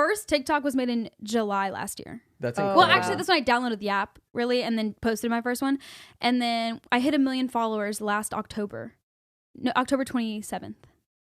first TikTok was made in July last year. That's incredible. Well, actually, that's when I downloaded the app, really, and then posted my first one. And then I hit 1 million followers last October. No, October 27th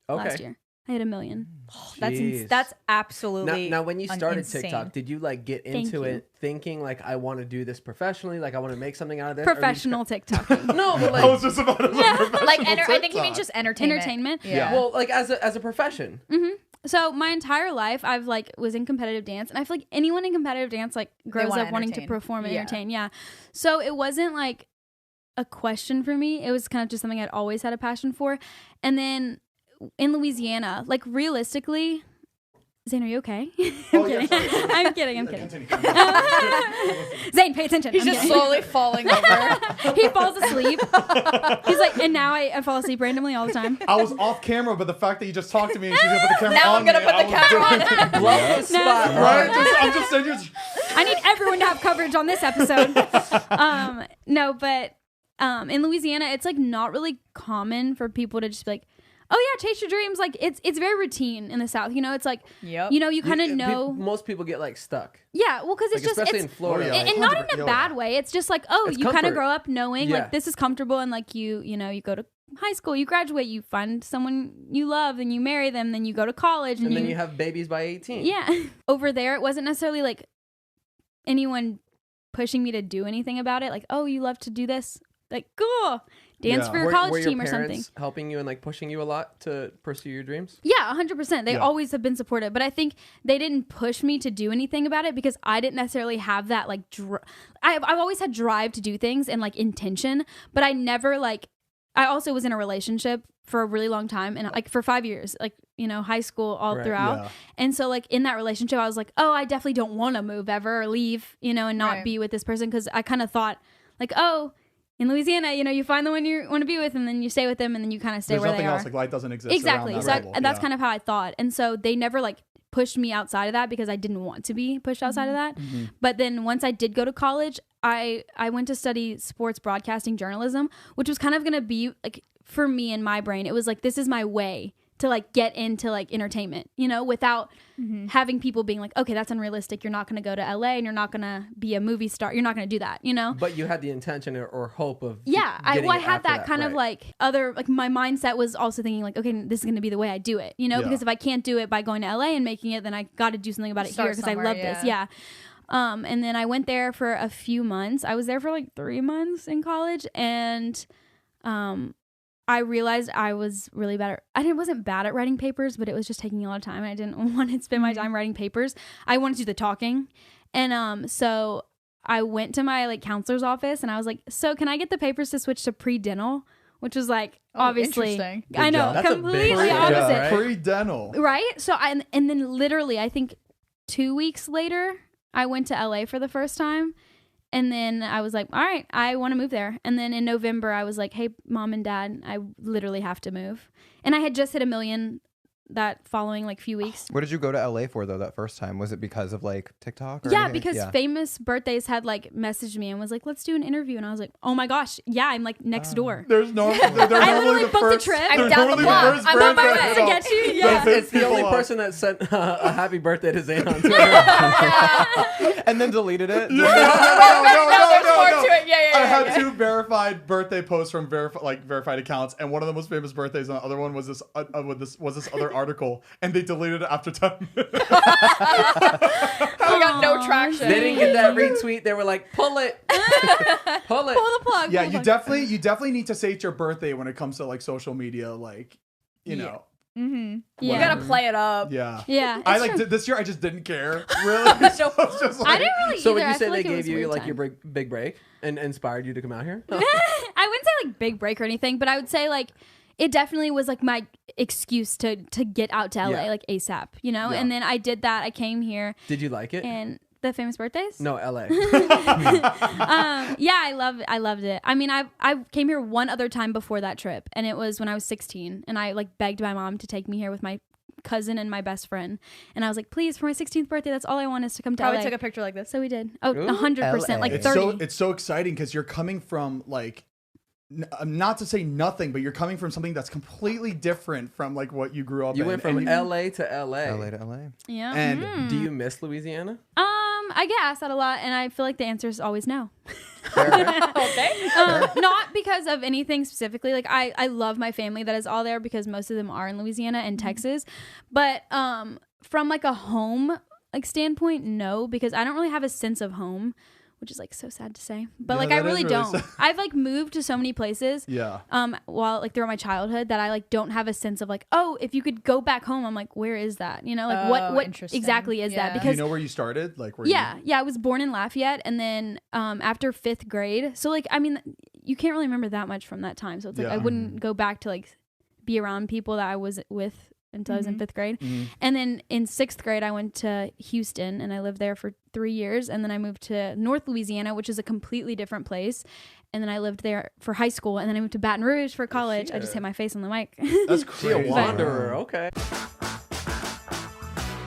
last year. I hit 1 million. Oh, that's absolutely now when you started insane. TikTok, did you like get into it thinking like I want to do this professionally, like I want to make something out of this? Professional TikTok. No, but like I was just about to say like I think he means just entertainment. Yeah. Well, like as a profession. Mm-hmm. So my entire life, I've like was in competitive dance, and I feel like anyone in competitive dance like grows up wanting to perform and entertain. Yeah. So it wasn't like a question for me. It was kind of just something I'd always had a passion for. And then in Louisiana, like realistically, Zane, are you okay? I'm kidding. Zane, pay attention. He's just slowly falling over. He falls asleep. He's like, and now I fall asleep randomly all the time. I was off camera, but the fact that you just talked to me and she's gonna put the camera now on I'm gonna put the camera on. Love the spot, right? I'm just saying. I need everyone to have coverage on this episode. No, but in Louisiana, it's like not really common for people to just be like, oh yeah, chase your dreams. Like it's very routine in the South. You know, it's like, you know, you kind of know. Most people get like stuck. Yeah, well, because it's like, just especially in Florida, and not in a bad way. It's just like, oh, you kind of grow up knowing like this is comfortable, and like you know, you go to high school, you graduate, you find someone you love, and you marry them, then you go to college, and then you have babies by 18. Yeah, over there, it wasn't necessarily like anyone pushing me to do anything about it. Like, oh, you love to do this, like, cool. Dance for your college team or something. Helping you and like pushing you a lot to pursue your dreams? Yeah, 100%. They always have been supportive, but I think they didn't push me to do anything about it because I didn't necessarily have that like I've always had drive to do things and like intention, but I never like I also was in a relationship for a really long time and like for 5 years, like, you know, high school all throughout. Yeah. And so like in that relationship, I was like, oh, I definitely don't want to move ever or leave, you know, and not be with this person because I kind of thought like, oh, in Louisiana, you know, you find the one you want to be with and then you stay with them and then you kind of stay where they are. There's nothing else, like life doesn't exist. Exactly. So that's kind of how I thought. And so they never like pushed me outside of that because I didn't want to be pushed outside of that. Mm-hmm. But then once I did go to college, I went to study sports broadcasting journalism, which was kind of going to be like, for me in my brain, it was like, this is my way to like get into like entertainment, you know, without having people being like, okay, that's unrealistic. You're not going to go to LA and you're not going to be a movie star. You're not going to do that, you know? But you had the intention or hope of I had that kind of like other, like my mindset was also thinking like, okay, this is going to be the way I do it, you know? Because if I can't do it by going to LA and making it, then I got to do something about it here because I love this. Yeah. And then I went there for a few months. I was there for like 3 months in college and I realized I was really bad at, I wasn't bad at writing papers, but it was just taking a lot of time. I didn't want to spend my time writing papers. I wanted to do the talking. And so I went to my like counselor's office and I was like, so can I get the papers to switch to pre-dental? Which was like, obviously, I know, completely opposite. Right? Pre-dental. Right? So and then literally, I think 2 weeks later, I went to LA for the first time. And then I was like, all right, I want to move there. And then in November, I was like, hey, mom and dad, I literally have to move. And I had just hit 1 million that following like few weeks. What did you go to LA for though that first time? Was it because of like TikTok? Or yeah, because Famous Birthdays had like messaged me and was like, let's do an interview. And I was like, oh my gosh, yeah, I'm like next door. There's no. I literally booked a trip. I'm down the block. I'm on my way to get you. Yeah. It's the only person that sent a happy birthday to Zane on Twitter. And then deleted it. No. More to it. Yeah. I had 2 verified birthday posts from verified accounts, and one of the most famous birthdays, and the other one was this other article, and they deleted it after 10 minutes. We got no traction. They didn't get that retweet. They were like, pull it. Pull the plug. Yeah, you definitely need to say it's your birthday when it comes to like social media, like, you know. Mm-hmm. Yeah. You gotta play it up. Yeah. I like this year. I just didn't care. Really. So I was just like, I didn't really. So would either. you say like they gave you like your big break and inspired you to come out here? I wouldn't say like big break or anything, but I would say like it definitely was like my excuse to get out to LA like ASAP, you know. And then I did that. I came here. Did you like it? And the Famous Birthdays? No, LA. Yeah, I loved it. I mean, I came here one other time before that trip, and it was when I was 16, and I like begged my mom to take me here with my cousin and my best friend, and I was like, please, for my 16th birthday, that's all I want is to come to LA. Probably took a picture like this. So we did. Oh, 100%, like 30. It's so exciting because you're coming from like not to say nothing, but you're coming from something that's completely different from like what you grew up in. You went from LA to LA. LA to LA. Yeah. And do you miss Louisiana? I get asked that a lot, and I feel like the answer is always no. Okay. Not because of anything specifically. Like I love my family that is all there because most of them are in Louisiana and Texas. But from like a home like standpoint, no, because I don't really have a sense of home, which is like so sad to say. But like I really don't. I've like moved to so many places. Yeah. While like throughout my childhood that I like don't have a sense of like, oh, if you could go back home, I'm like, where is that? You know, like what exactly is that? Because do you know where you started? Like where I was born in Lafayette, and then after 5th grade. So like I mean, you can't really remember that much from that time. So it's like I wouldn't go back to like be around people that I was with until I was in 5th grade. And then in 6th grade, I went to Houston and I lived there for 3 years. And then I moved to North Louisiana, which is a completely different place. And then I lived there for high school. And then I moved to Baton Rouge for college. I just hit my face on the mic. That's crazy. A wanderer. Okay.